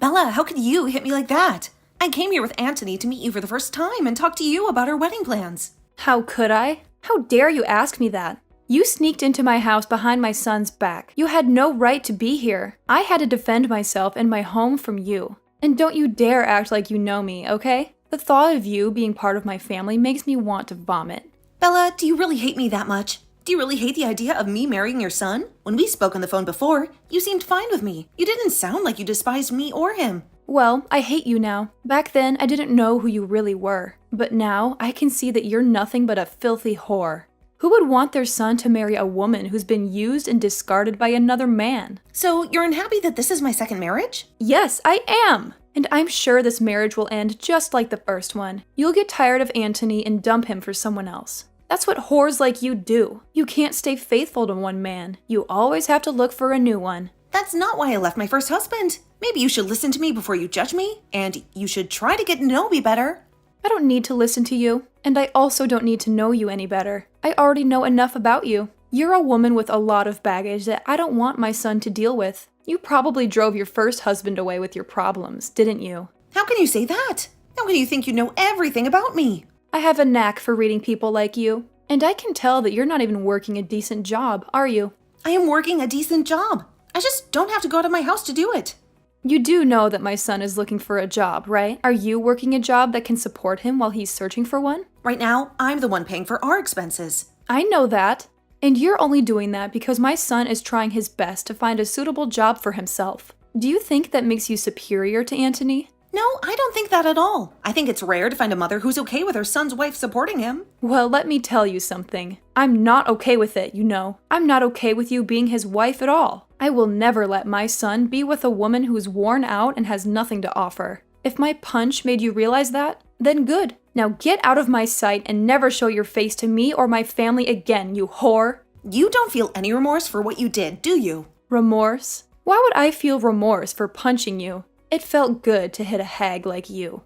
Bella, how could you hit me like that? I came here with Anthony to meet you for the first time and talk to you about our wedding plans. How could I? How dare you ask me that? You sneaked into my house behind my son's back. You had no right to be here. I had to defend myself and my home from you. And don't you dare act like you know me, okay? The thought of you being part of my family makes me want to vomit. Bella, do you really hate me that much? Do you really hate the idea of me marrying your son? When we spoke on the phone before, you seemed fine with me. You didn't sound like you despised me or him. Well, I hate you now. Back then, I didn't know who you really were. But now, I can see that you're nothing but a filthy whore. Who would want their son to marry a woman who's been used and discarded by another man? So, you're unhappy that this is my second marriage? Yes, I am! And I'm sure this marriage will end just like the first one. You'll get tired of Anthony and dump him for someone else. That's what whores like you do. You can't stay faithful to one man. You always have to look for a new one. That's not why I left my first husband. Maybe you should listen to me before you judge me, and you should try to get to know me better. I don't need to listen to you, and I also don't need to know you any better. I already know enough about you. You're a woman with a lot of baggage that I don't want my son to deal with. You probably drove your first husband away with your problems, didn't you? How can you say that? How can you think you know everything about me? I have a knack for reading people like you, and I can tell that you're not even working a decent job, are you? I am working a decent job. I just don't have to go out of my house to do it. You do know that my son is looking for a job, right? Are you working a job that can support him while he's searching for one? Right now, I'm the one paying for our expenses. I know that. And you're only doing that because my son is trying his best to find a suitable job for himself. Do you think that makes you superior to Anthony? No, I don't think that at all. I think it's rare to find a mother who's okay with her son's wife supporting him. Well, let me tell you something. I'm not okay with it, you know. I'm not okay with you being his wife at all. I will never let my son be with a woman who's worn out and has nothing to offer. If my punch made you realize that, then good. Now get out of my sight and never show your face to me or my family again, you whore. You don't feel any remorse for what you did, do you? Remorse? Why would I feel remorse for punching you? It felt good to hit a hag like you.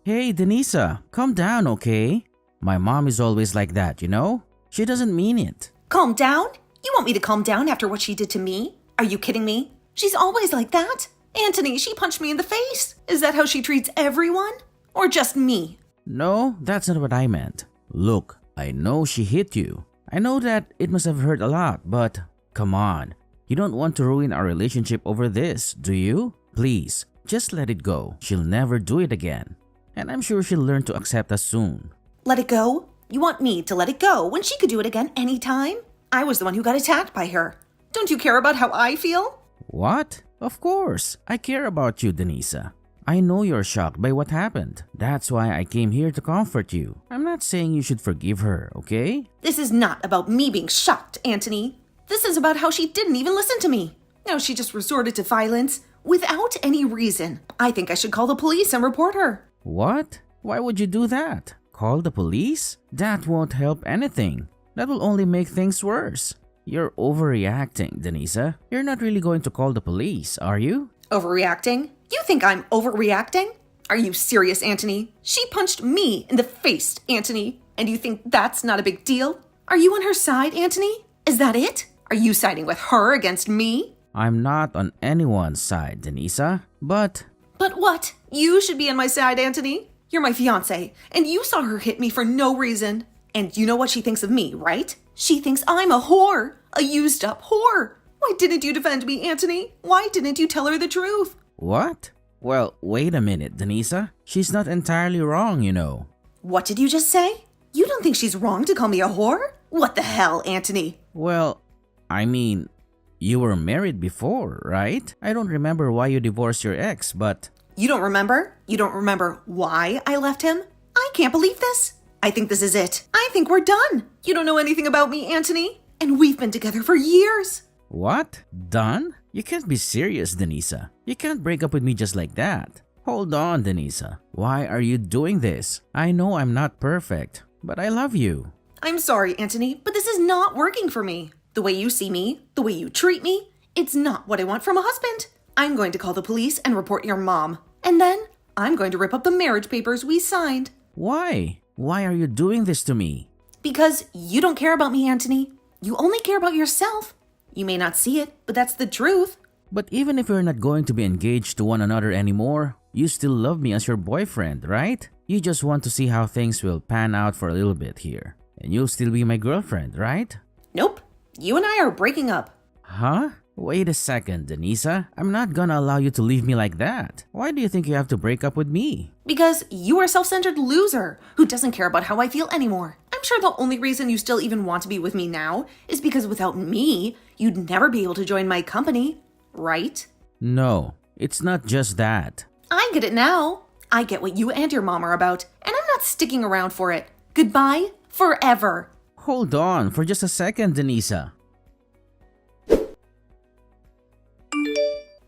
Hey, Denisa, calm down, okay? My mom is always like that, you know? She doesn't mean it. Calm down? You want me to calm down after what she did to me? Are you kidding me? She's always like that. Anthony, she punched me in the face. Is that how she treats everyone? Or just me? No, that's not what I meant. Look, I know she hit you. I know that it must have hurt a lot, but come on. You don't want to ruin our relationship over this, do you? Please, just let it go. She'll never do it again. And I'm sure she'll learn to accept us soon. Let it go? You want me to let it go when she could do it again anytime? I was the one who got attacked by her. Don't you care about how I feel? What? Of course. I care about you, Denisa. I know you're shocked by what happened. That's why I came here to comfort you. I'm not saying you should forgive her, okay? This is not about me being shocked, Anthony. This is about how she didn't even listen to me. Now she just resorted to violence without any reason. I think I should call the police and report her. What? Why would you do that? Call the police? That won't help anything. That will only make things worse. You're overreacting, Denisa. You're not really going to call the police, are you? Overreacting? You think I'm overreacting? Are you serious, Anthony? She punched me in the face, Anthony. And you think that's not a big deal? Are you on her side, Anthony? Is that it? Are you siding with her against me? I'm not on anyone's side, Denisa, but... But what? You should be on my side, Anthony. You're my fiancé, and you saw her hit me for no reason. And you know what she thinks of me, right? She thinks I'm a whore, a used-up whore. Why didn't you defend me, Anthony? Why didn't you tell her the truth? What? Well, wait a minute, Denisa. She's not entirely wrong, you know. What did you just say? You don't think she's wrong to call me a whore? What the hell, Anthony? Well, I mean, you were married before, right? I don't remember why you divorced your ex, but... You don't remember? You don't remember why I left him? I can't believe this. I think this is it. I think we're done. You don't know anything about me, Anthony. And we've been together for years. What? Done? You can't be serious, Denisa. You can't break up with me just like that. Hold on, Denisa. Why are you doing this? I know I'm not perfect, but I love you. I'm sorry, Anthony, but this is not working for me. The way you see me, the way you treat me, it's not what I want from a husband. I'm going to call the police and report your mom. And then I'm going to rip up the marriage papers we signed. Why? Why are you doing this to me? Because you don't care about me, Anthony. You only care about yourself. You may not see it, but that's the truth. But even if we're not going to be engaged to one another anymore, you still love me as your boyfriend, right? You just want to see how things will pan out for a little bit here. And you'll still be my girlfriend, right? Nope. You and I are breaking up. Huh? Wait a second, Denisa. I'm not gonna allow you to leave me like that. Why do you think you have to break up with me? Because you are a self-centered loser who doesn't care about how I feel anymore. I'm sure the only reason you still even want to be with me now is because without me, you'd never be able to join my company, right? No, it's not just that. I get it now. I get what you and your mom are about, and I'm not sticking around for it. Goodbye, forever. Hold on for just a second, Denisa.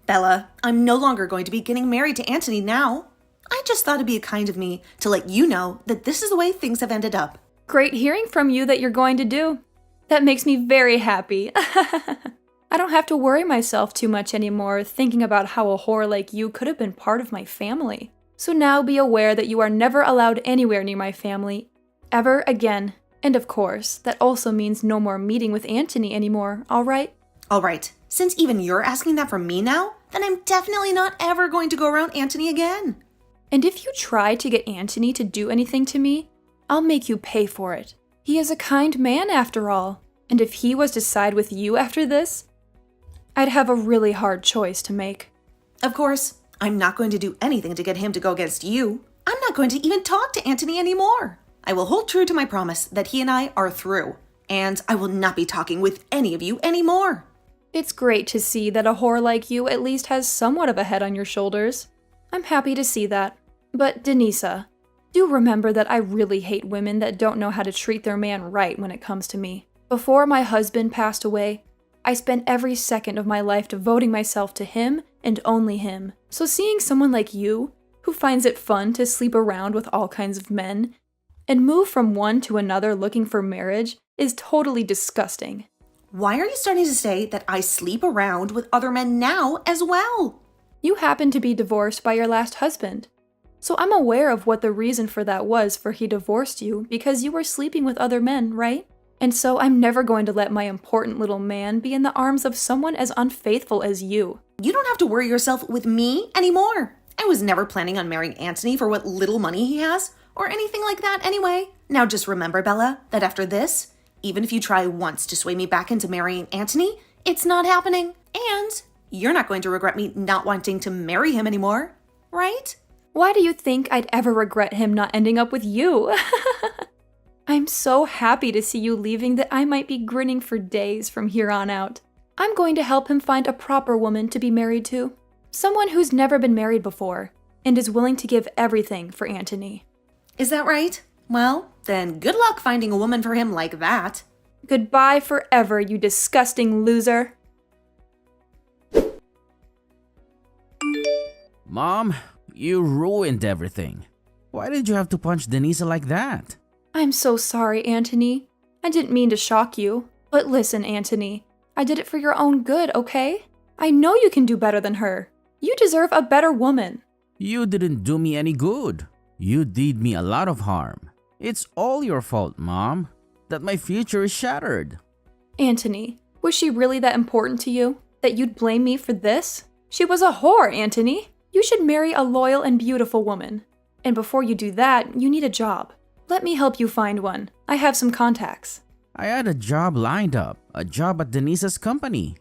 Bella, I'm no longer going to be getting married to Anthony now. I just thought it'd be kind of me to let you know that this is the way things have ended up. Great hearing from you that you're going to do. That makes me very happy. I don't have to worry myself too much anymore thinking about how a whore like you could have been part of my family. So now be aware that you are never allowed anywhere near my family, ever again. And of course, that also means no more meeting with Anthony anymore, alright? Alright, since even you're asking that from me now, then I'm definitely not ever going to go around Anthony again. And if you try to get Anthony to do anything to me, I'll make you pay for it. He is a kind man after all, and if he was to side with you after this, I'd have a really hard choice to make. Of course, I'm not going to do anything to get him to go against you. I'm not going to even talk to Anthony anymore. I will hold true to my promise that he and I are through, and I will not be talking with any of you anymore. It's great to see that a whore like you at least has somewhat of a head on your shoulders. I'm happy to see that. But Denisa, do remember that I really hate women that don't know how to treat their man right when it comes to me. Before my husband passed away, I spent every second of my life devoting myself to him and only him. So seeing someone like you, who finds it fun to sleep around with all kinds of men, and move from one to another looking for marriage, is totally disgusting. Why are you starting to say that I sleep around with other men now as well? You happen to be divorced by your last husband. So I'm aware of what the reason for that was for he divorced you because you were sleeping with other men, right? And so I'm never going to let my important little man be in the arms of someone as unfaithful as you. You don't have to worry yourself with me anymore. I was never planning on marrying Anthony for what little money he has, or anything like that anyway. Now just remember, Bella, that after this, even if you try once to sway me back into marrying Anthony, it's not happening. And you're not going to regret me not wanting to marry him anymore, right? Why do you think I'd ever regret him not ending up with you? I'm so happy to see you leaving that I might be grinning for days from here on out. I'm going to help him find a proper woman to be married to. Someone who's never been married before and is willing to give everything for Anthony. Is that right? Well, then good luck finding a woman for him like that. Goodbye forever, you disgusting loser. Mom, you ruined everything. Why did you have to punch Denisa like that? I'm so sorry, Anthony. I didn't mean to shock you. But listen, Anthony, I did it for your own good, okay? I know you can do better than her. You deserve a better woman. You didn't do me any good. You did me a lot of harm. It's all your fault, Mom, that my future is shattered. Anthony, was she really that important to you? That you'd blame me for this? She was a whore, Anthony. You should marry a loyal and beautiful woman. And before you do that, you need a job. Let me help you find one. I have some contacts. I had a job lined up, a job at Denisa's company.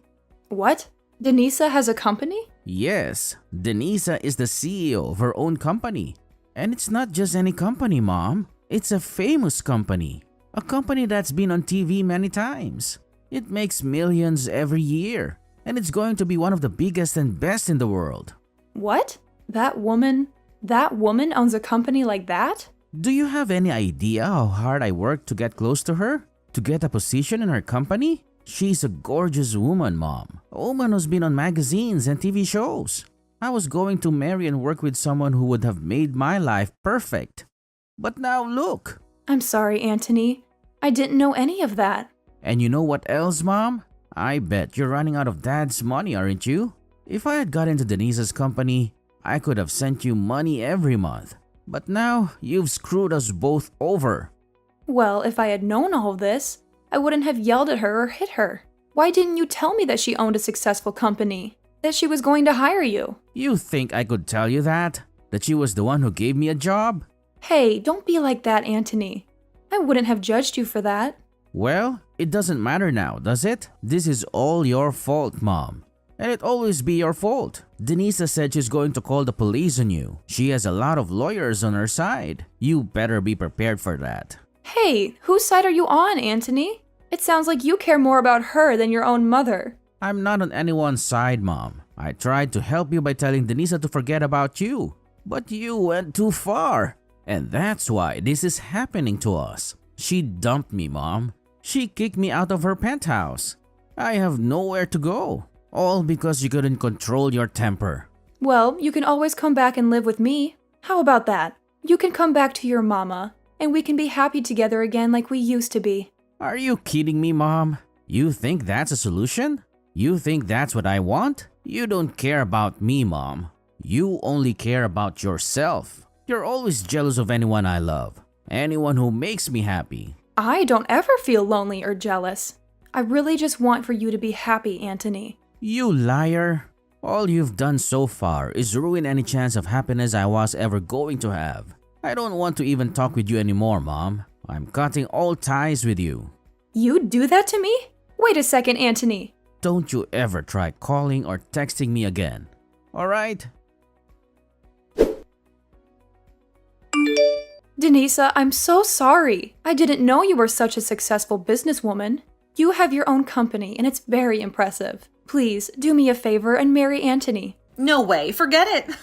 What? Denisa has a company? Yes, Denisa is the CEO of her own company. And it's not just any company, Mom. It's a famous company. A company that's been on TV many times. It makes millions every year. And it's going to be one of the biggest and best in the world. What? That woman owns a company like that? Do you have any idea how hard I worked to get close to her? To get a position in her company? She's a gorgeous woman, Mom. A woman who's been on magazines and TV shows. I was going to marry and work with someone who would have made my life perfect. But now look. I'm sorry, Anthony. I didn't know any of that. And you know what else, Mom? I bet you're running out of Dad's money, aren't you? If I had got into Denisa's company, I could have sent you money every month. But now, you've screwed us both over. Well, if I had known all of this, I wouldn't have yelled at her or hit her. Why didn't you tell me that she owned a successful company? That she was going to hire you? You think I could tell you that? That she was the one who gave me a job? Hey, don't be like that, Anthony. I wouldn't have judged you for that. Well, it doesn't matter now, does it? This is all your fault, Mom. And it always be your fault. Denisa said she's going to call the police on you. She has a lot of lawyers on her side. You better be prepared for that. Hey, whose side are you on, Anthony? It sounds like you care more about her than your own mother. I'm not on anyone's side, Mom. I tried to help you by telling Denisa to forget about you. But you went too far. And that's why this is happening to us. She dumped me, Mom. She kicked me out of her penthouse. I have nowhere to go. All because you couldn't control your temper. Well, you can always come back and live with me. How about that? You can come back to your mama, and we can be happy together again like we used to be. Are you kidding me, Mom? You think that's a solution? You think that's what I want? You don't care about me, Mom. You only care about yourself. You're always jealous of anyone I love. Anyone who makes me happy. I don't ever feel lonely or jealous. I really just want for you to be happy, Anthony. You liar. All you've done so far is ruin any chance of happiness I was ever going to have. I don't want to even talk with you anymore, Mom. I'm cutting all ties with you. You'd do that to me? Wait a second, Anthony. Don't you ever try calling or texting me again. Alright? Denisa, I'm so sorry. I didn't know you were such a successful businesswoman. You have your own company, and it's very impressive. Please, do me a favor and marry Anthony. No way, forget it.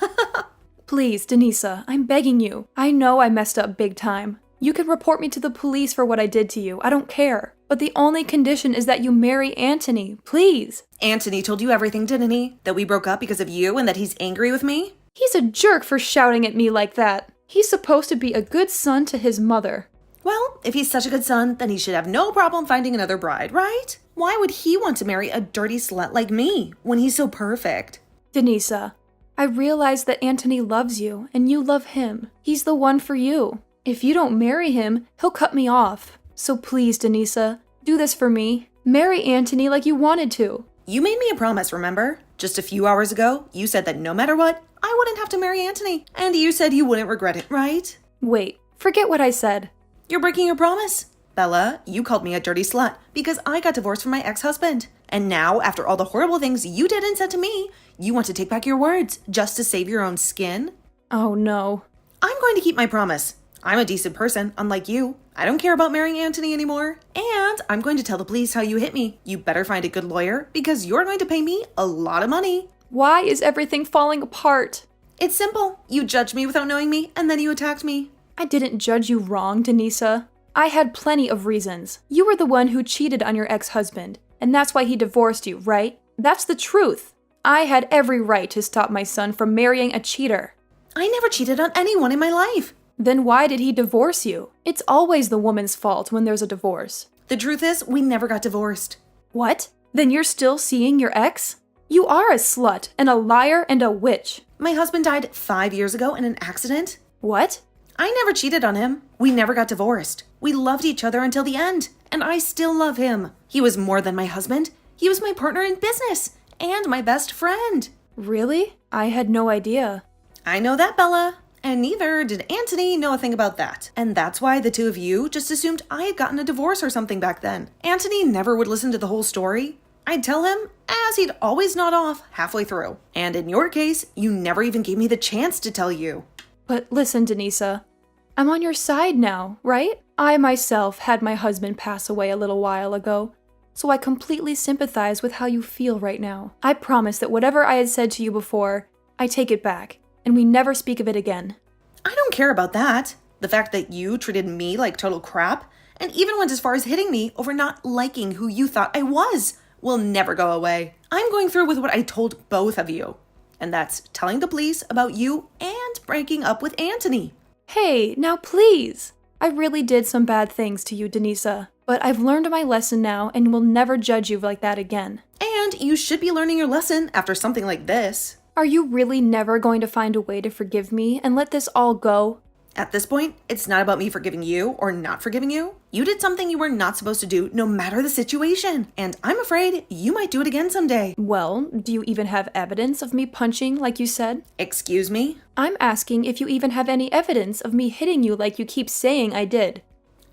Please, Denisa, I'm begging you. I know I messed up big time. You can report me to the police for what I did to you. I don't care. But the only condition is that you marry Anthony. Please. Anthony told you everything, didn't he? That we broke up because of you and that he's angry with me? He's a jerk for shouting at me like that. He's supposed to be a good son to his mother. Well, if he's such a good son, then he should have no problem finding another bride, right? Why would he want to marry a dirty slut like me when he's so perfect? Denisa, I realize that Anthony loves you and you love him. He's the one for you. If you don't marry him, he'll cut me off. So please, Denisa, do this for me. Marry Anthony like you wanted to. You made me a promise, remember? Just a few hours ago, you said that no matter what, I wouldn't have to marry Anthony. And you said you wouldn't regret it, right? Wait, forget what I said. You're breaking your promise. Bella, you called me a dirty slut because I got divorced from my ex-husband. And now, after all the horrible things you did and said to me, you want to take back your words just to save your own skin? Oh no. I'm going to keep my promise. I'm a decent person, unlike you. I don't care about marrying Anthony anymore. And I'm going to tell the police how you hit me. You better find a good lawyer because you're going to pay me a lot of money. Why is everything falling apart? It's simple. You judged me without knowing me, and then you attacked me. I didn't judge you wrong, Denisa. I had plenty of reasons. You were the one who cheated on your ex-husband, and that's why he divorced you, right? That's the truth. I had every right to stop my son from marrying a cheater. I never cheated on anyone in my life. Then why did he divorce you? It's always the woman's fault when there's a divorce. The truth is, we never got divorced. What? Then you're still seeing your ex? You are a slut and a liar and a witch. My husband died 5 years ago in an accident. What? I never cheated on him. We never got divorced. We loved each other until the end, and I still love him. He was more than my husband. He was my partner in business and my best friend. Really? I had no idea. I know that, Bella. And neither did Anthony know a thing about that. And that's why the two of you just assumed I had gotten a divorce or something back then. Anthony never would listen to the whole story. I'd tell him, as he'd always nod off halfway through. And in your case, you never even gave me the chance to tell you. But listen, Denisa, I'm on your side now, right? I myself had my husband pass away a little while ago, so I completely sympathize with how you feel right now. I promise that whatever I had said to you before, I take it back, and we never speak of it again. I don't care about that. The fact that you treated me like total crap, and even went as far as hitting me over not liking who you thought I was, will never go away. I'm going through with what I told both of you. And that's telling the police about you and breaking up with Anthony. Hey, now please! I really did some bad things to you, Denisa, but I've learned my lesson now and will never judge you like that again. And you should be learning your lesson after something like this. Are you really never going to find a way to forgive me and let this all go? At this point, it's not about me forgiving you or not forgiving you. You did something you were not supposed to do no matter the situation, and I'm afraid you might do it again someday. Well, do you even have evidence of me punching like you said? Excuse me? I'm asking if you even have any evidence of me hitting you like you keep saying I did.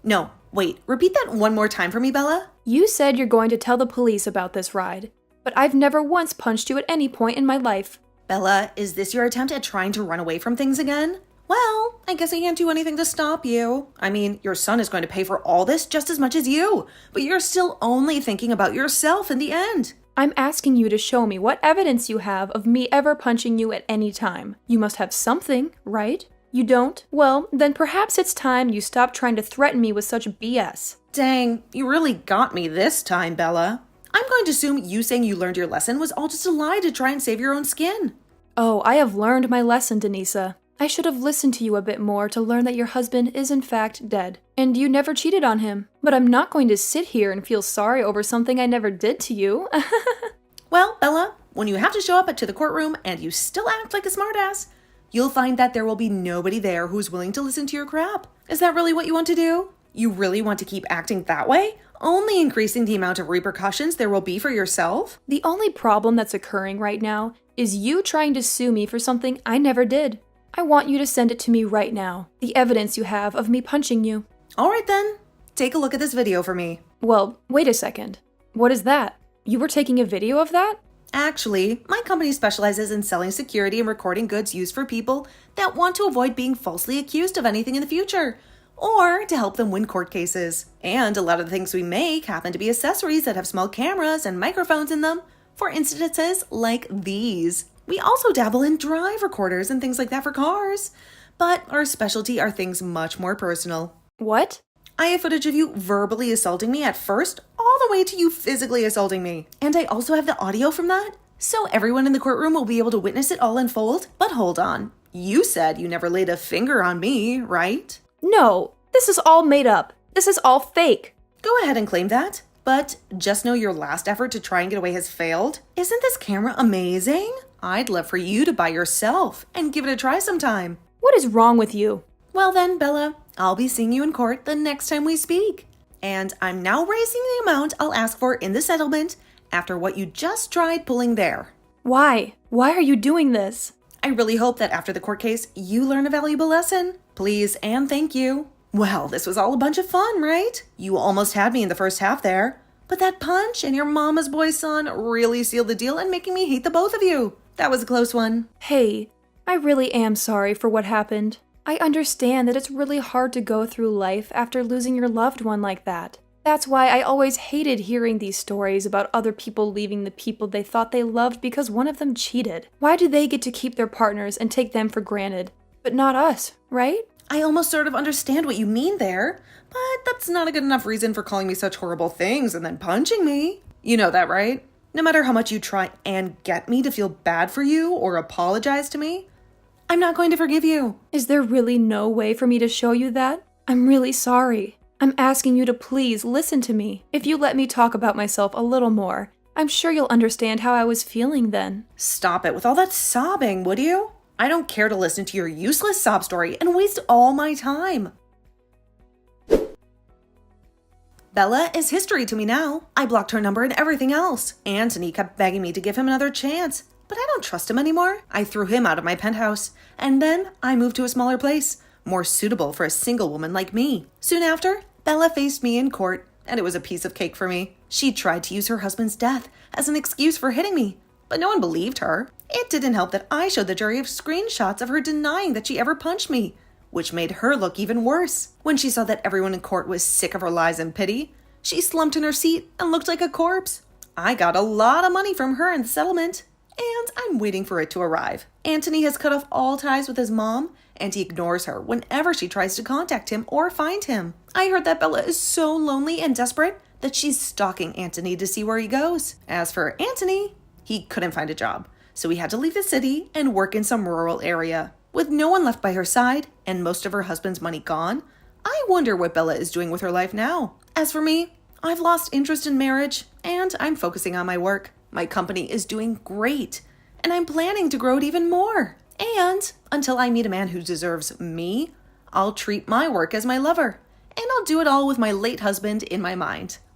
No, wait, repeat that one more time for me, Bella. You said you're going to tell the police about this ride, but I've never once punched you at any point in my life. Bella, is this your attempt at trying to run away from things again? Well, I guess I can't do anything to stop you. I mean, your son is going to pay for all this just as much as you, but you're still only thinking about yourself in the end. I'm asking you to show me what evidence you have of me ever punching you at any time. You must have something, right? You don't? Well, then perhaps it's time you stop trying to threaten me with such BS. Dang, you really got me this time, Bella. I'm going to assume you saying you learned your lesson was all just a lie to try and save your own skin. Oh, I have learned my lesson, Denisa. I should have listened to you a bit more to learn that your husband is in fact dead, and you never cheated on him. But I'm not going to sit here and feel sorry over something I never did to you. Well, Bella, when you have to show up to the courtroom and you still act like a smartass, you'll find that there will be nobody there who's willing to listen to your crap. Is that really what you want to do? You really want to keep acting that way? Only increasing the amount of repercussions there will be for yourself? The only problem that's occurring right now is you trying to sue me for something I never did. I want you to send it to me right now, the evidence you have of me punching you. All right then, take a look at this video for me. Well, wait a second. What is that? You were taking a video of that? Actually, my company specializes in selling security and recording goods used for people that want to avoid being falsely accused of anything in the future, or to help them win court cases. And a lot of the things we make happen to be accessories that have small cameras and microphones in them, for instances like these. We also dabble in drive recorders and things like that for cars, but our specialty are things much more personal. What? I have footage of you verbally assaulting me at first, all the way to you physically assaulting me. And I also have the audio from that, so everyone in the courtroom will be able to witness it all unfold. But hold on, you said you never laid a finger on me, right? No, this is all made up. This is all fake. Go ahead and claim that, but just know your last effort to try and get away has failed. Isn't this camera amazing? I'd love for you to buy yourself and give it a try sometime. What is wrong with you? Well then, Bella, I'll be seeing you in court the next time we speak. And I'm now raising the amount I'll ask for in the settlement after what you just tried pulling there. Why? Why are you doing this? I really hope that after the court case, you learn a valuable lesson. Please and thank you. Well, this was all a bunch of fun, right? You almost had me in the first half there. But that punch and your mama's boy son really sealed the deal and making me hate the both of you. That was a close one. Hey, I really am sorry for what happened. I understand that it's really hard to go through life after losing your loved one like that. That's why I always hated hearing these stories about other people leaving the people they thought they loved because one of them cheated. Why do they get to keep their partners and take them for granted, but not us, right? I almost sort of understand what you mean there, but that's not a good enough reason for calling me such horrible things and then punching me. You know that, right? No matter how much you try and get me to feel bad for you or apologize to me, I'm not going to forgive you. Is there really no way for me to show you that? I'm really sorry. I'm asking you to please listen to me. If you let me talk about myself a little more, I'm sure you'll understand how I was feeling then. Stop it with all that sobbing, would you? I don't care to listen to your useless sob story and waste all my time. Bella is history to me now. I blocked her number and everything else. Anthony kept begging me to give him another chance, but I don't trust him anymore. I threw him out of my penthouse, and then I moved to a smaller place, more suitable for a single woman like me. Soon after, Bella faced me in court, and it was a piece of cake for me. She tried to use her husband's death as an excuse for hitting me, but no one believed her. It didn't help that I showed the jury screenshots of her denying that she ever punched me, which made her look even worse. When she saw that everyone in court was sick of her lies and pity, she slumped in her seat and looked like a corpse. I got a lot of money from her in the settlement, and I'm waiting for it to arrive. Anthony has cut off all ties with his mom, and he ignores her whenever she tries to contact him or find him. I heard that Bella is so lonely and desperate that she's stalking Anthony to see where he goes. As for Anthony, he couldn't find a job, so he had to leave the city and work in some rural area. With no one left by her side and most of her husband's money gone, I wonder what Bella is doing with her life now. As for me, I've lost interest in marriage, and I'm focusing on my work. My company is doing great, and I'm planning to grow it even more. And until I meet a man who deserves me, I'll treat my work as my lover. And I'll do it all with my late husband in my mind.